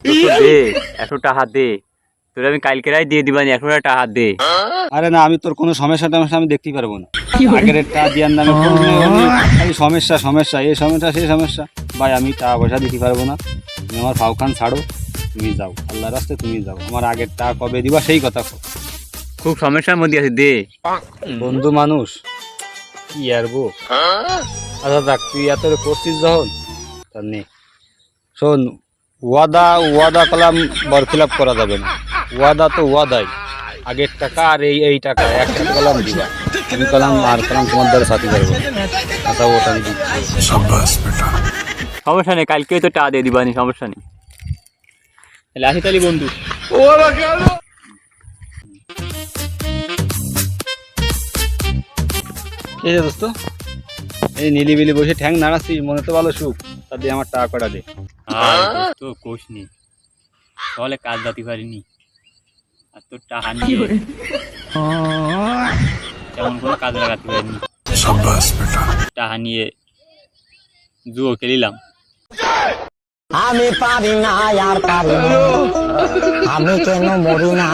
দে 100 টাকা দে, তোর আমি কালকেরাই দিয়ে দিবানি, 100 টাকা দে। আরে না, আমি তোর কোনো সমস্যা টমস্যা আমি দেখতেই পারবো না। আগের টাকা দিয়ার নামে খালি সমস্যা সমস্যা, এই সমস্যা সেই সমস্যা। ভাই আমি টাকা পয়সা দিতে পারবো না, তুমি আমার ফাউখান ছাড়ো, তুমি যাও, আল্লাহর রাস্তায় তুমি যাও। আমার আগের টাকা কবে দিবা সেই কথা কও। খুব সমস্যার মধ্যে আছে, দে। বন্ধু মানুষ কি আর গো। আচ্ছা দেখ, তুই এত করছিস যখন, তা নে শোন, ওয়াদা কলাম বরখিলাপ করা যাবে না। ওয়াদা তো ওয়াদাই, আগের টাকা আর এই টাকা একসাথে কলাম দিবা। আমি কলাম আর কলাম তোমার দ্বারা সাথী পারবো। আচ্ছা ওটা আমি দিচ্ছি। সমস্যা নেই, কালকে তো টাকা দিয়ে দিবানি, সমস্যা নেই। তাহলে আসি তাহলে বন্ধু। ঠিক আছে দোস্ত, এই নিলিবিলি বসে ঠ্যাং নাড়াচ্ছিস, মনে তো ভালো সুখ। তা দিয়ে আমার টাকা কটা দে। আর তো কোষ নেই, তাহলে কাজ যাতে পারিনি, আর তোর টাকা নিয়ে তেমন কোনো কাজ লাগাতে পারিনি। টাকা নিয়ে জুয়ো খেলিলাম। আমি পারি না আর পারি না, আমি কেন মরি না।